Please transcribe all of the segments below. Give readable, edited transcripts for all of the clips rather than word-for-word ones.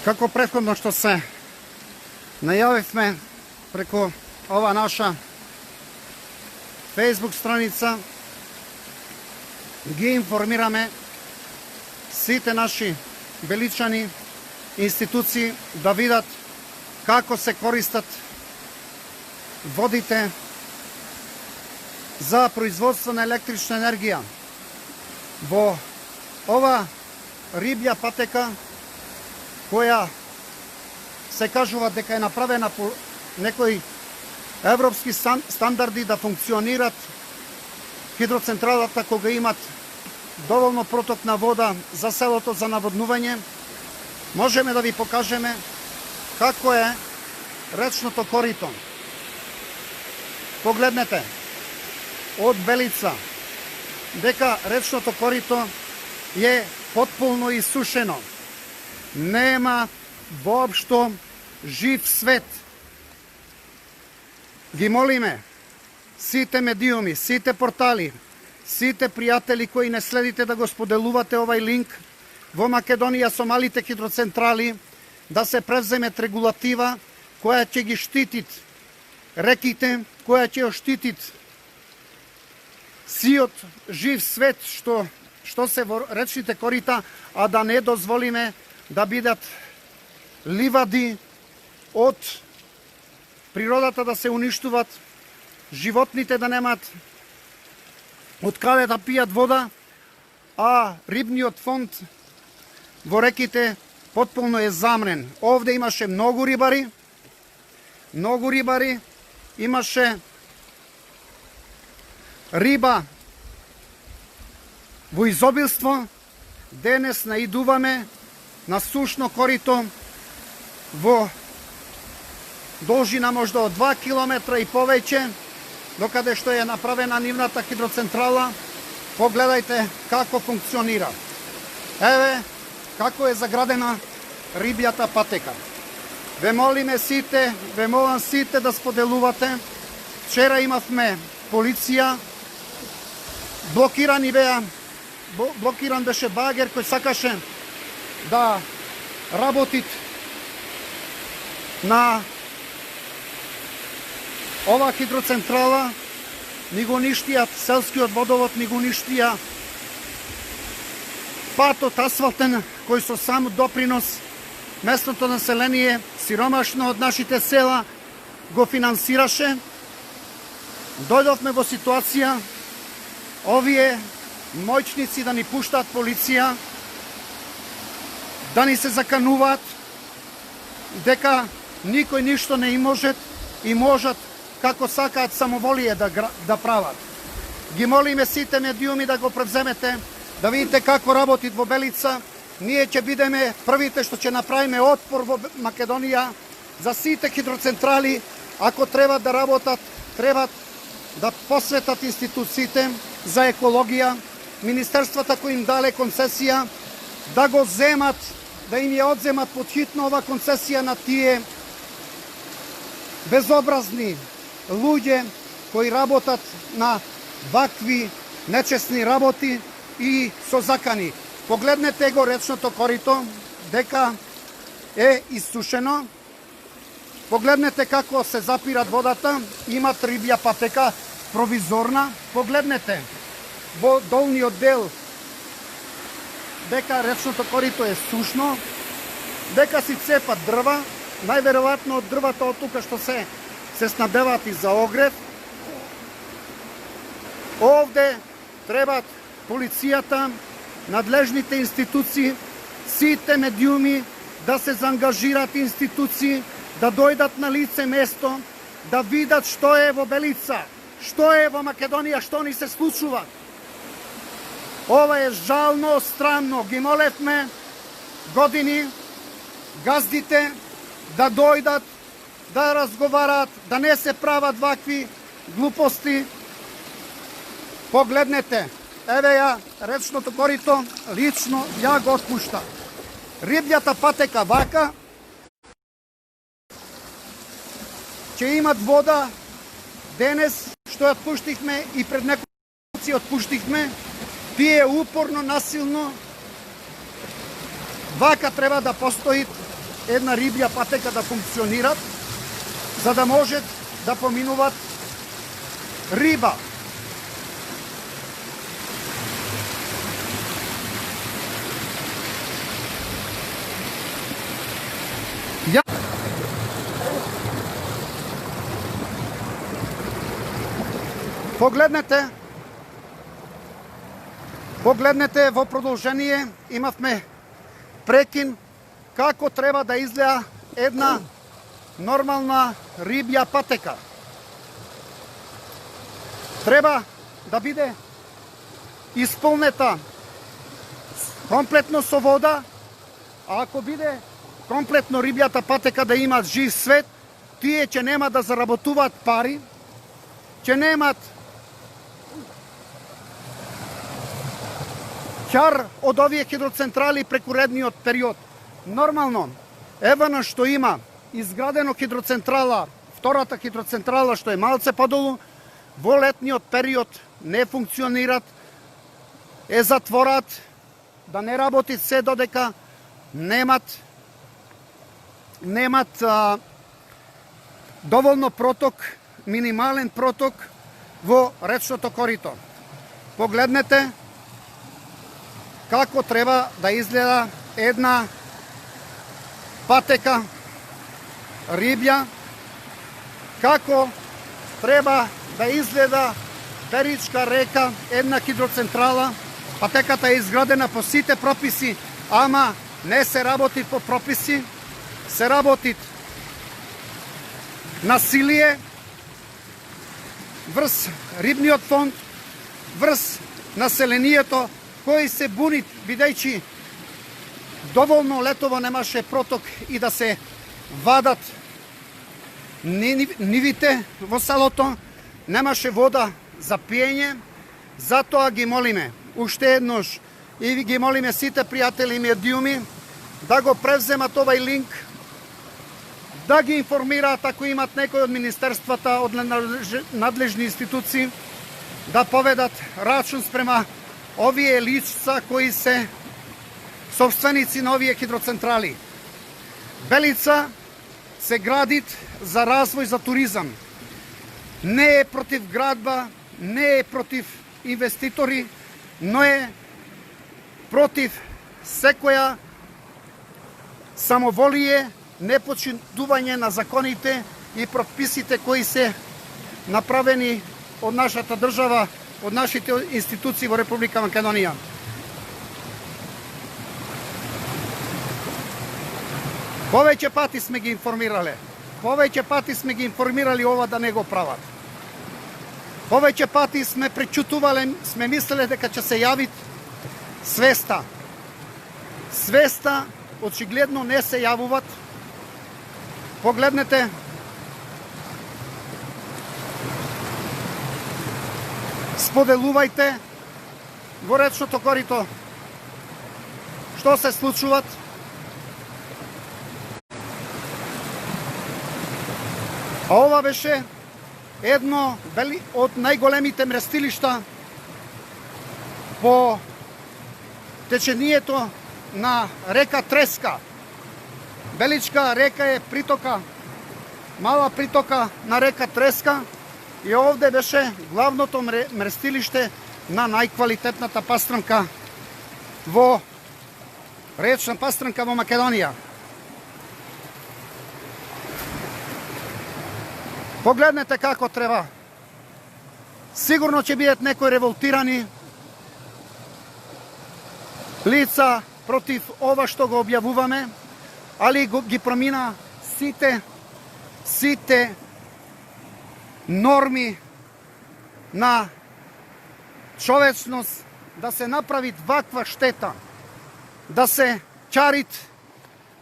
Како претходно што се најавивме преку ова наша Facebook страница, ги информираме сите наши беличани институции да видат како се користат водите за производство на електрична енергија. Во ова рибја патека, која се кажува дека е направена по некои европски стандарди да функционират хидроцентралата кога имат доволно проток на вода за селото за наводнување, можеме да ви покажеме како е речното корито. Погледнете од Белица дека речното корито е потполно исушено. Нема воопшто жив свет. Ги молиме сите медиуми, сите портали, сите пријатели кои не следите да го споделувате овај линк во Македонија со малите хидроцентрали, да се превземе регулатива која ќе ги штитит реките, која ќе ја штитит сиот жив свет што се во речните корита, а да не дозволиме да бидат ливади од природата да се уништуват, животните да немат од каде да пијат вода, а рибниот фонд во реките потполно е замрен. Овде имаше многу рибари, имаше риба во изобилство. Денес наидуваме на сушно корито во должина можда од 2 километра и повеќе, докаде што е направена нивната хидроцентрала. Погледајте како функционира. Еве како е заградена рибјата патека. Ве молиме сите, ве молам сите да споделувате. Вчера имавме полиција, блокиран беше багер кој сакаше да работи на ова хидроцентрала, ни го уништија селскиот водовод, ни го уништија патот асфалтен, кој со сам допринос местното население, сиромашно од нашите села, го финансираше. Дојдовме во ситуација овие моќници да ни пуштаат полиција, да ни се закануваат дека никој ништо не им можат и можат како сакаат самоволие да прават. Ги молиме сите медиуми да го превземете, да видите како работи во Белица. Ние ќе бидеме првите што ќе направиме отпор во Македонија за сите хидроцентрали. Ако треба да работат, треба да посветат институциите за екологија, министерствата кои им дале концесија, да го земат, да им ја одземат подхитно ова концесија на тие безобразни луѓе кои работат на вакви нечесни работи и со закани. Погледнете го речното корито, дека е исушено. Погледнете како се запират водата, имат рибја патека провизорна. Погледнете во долниот дел дека речното корито е сушно, дека си цепат дрва, најверојатно од дрвата од тука што се снабдеваат и за огрев. Овде требат полицијата, надлежните институции, сите медиуми да се заангажираат институции, да дојдат на лице место, да видат што е во Белица, што е во Македонија, што ни се случува. Ова е жално, странно. Ги молевме години газдите да дојдат, да разговараат, да не се прават вакви глупости. Погледнете, еве ја речното корито, лично ја го отпушта. Рибјата патека вака, ќе имат вода денес, што ја отпуштихме и пред неколку отпуштихме, пие упорно, насилно. Вака треба да постои една рибја патека да функционират, за да може да поминуват риба. Погледнете во продолжение, имавме прекин како треба да изгледа една нормална рибја патека. Треба да биде исполнета комплетно со вода, а ако биде комплетно рибјата патека да има жив свет, тие ќе нема да заработуваат пари, ќе немат ќар од овие хидроцентрали преку редниот период. Нормално, евано што има изградено хидроцентрала, втората хидроцентрала што е малце подолу, во летниот период не функционират, е затворат, да не работи се додека немат доволно проток, минимален проток во речното корито. Погледнете како треба да изгледа една патека рибја, како треба да изгледа Перичка река, една хидроцентрала. Патеката е изградена по сите прописи, ама не се работи по прописи, се работи насилие врз рибниот фонд, врз населението, кои се бунит, бидејќи доволно летово немаше проток и да се вадат нивите во селото, немаше вода за пиење, затоа ги молиме уште еднош и ги молиме сите пријатели и медиуми да го превземат овај линк, да ги информираат ако имат некој од министерствата, од надлежни институции, да поведат рачун спрема овие лица кои се собственици на овие хидроцентрали. Белица се градит за развој, за туризам. Не е против градба, не е против инвеститори, но е против секоја самоволие, непочитување на законите и прописите кои се направени од нашата држава, од нашите институции во Република Македонија. Повеќе пати сме ги информирале. Повеќе пати сме ги информирали ова да не го прават. Повеќе пати сме пречутувале, сме мислеле дека ќе се јави свеста. Свеста очигледно не се јавуваат. Погледнете споделувајте во речното корито што се случуваат. А ова беше едно од најголемите мрестилишта по течението на река Треска. Беличка река е притока, мала притока на река Треска и овде беше главното мрестилиште на најквалитетната пастранка во речна пастранка во Македонија. Погледнете како треба. Сигурно ќе бидат некои револтирани лица против ова што го објавуваме, али ги промина сите норми на човечност да се направи ваква штета, да се чарит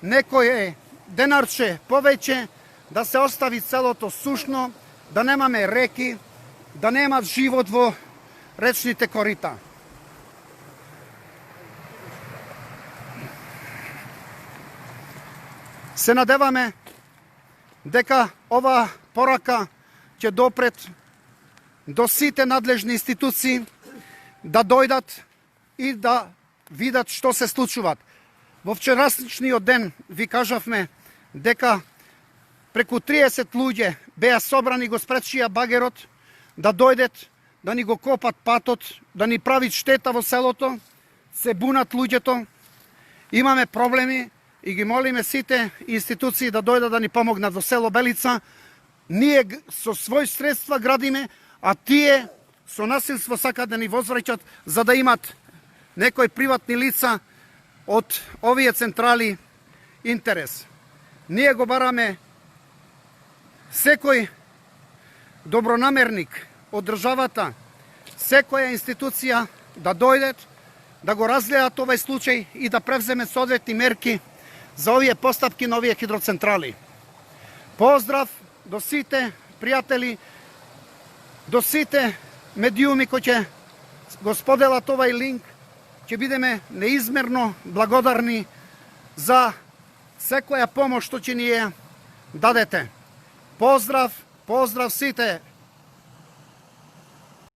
некој денарче повеќе, да се остави целото сушно, да немаме реки, да немат живот во речните корита. Се надеваме дека ова порака ќе допрет до сите надлежни институции, да дојдат и да видат што се случуваат. Во вчерашниот ден ви кажавме дека преку 30 луѓе беа собрани, го спречија багерот да дојдет, да ни го копат патот, да ни правит штета во селото, се бунат луѓето, имаме проблеми и ги молиме сите институции да дојдат да ни помогнат во село Белица. Ние со своји средства градиме, а тие со насилство сакат да ни возвраќат за да имат некои приватни лица од овие централи интерес. Ние го бараме секој добронамерник од државата, секоја институција да дојдат, да го разгледат овој случај и да превземе соодветни мерки за овие постапки на овие хидроцентрали. Поздрав до сите пријатели, до сите медиуми кои ќе го споделат овај линк. Ќе бидеме неизмерно благодарни за секоја помош што ќе ни ја дадете. Поздрав, поздрав сите!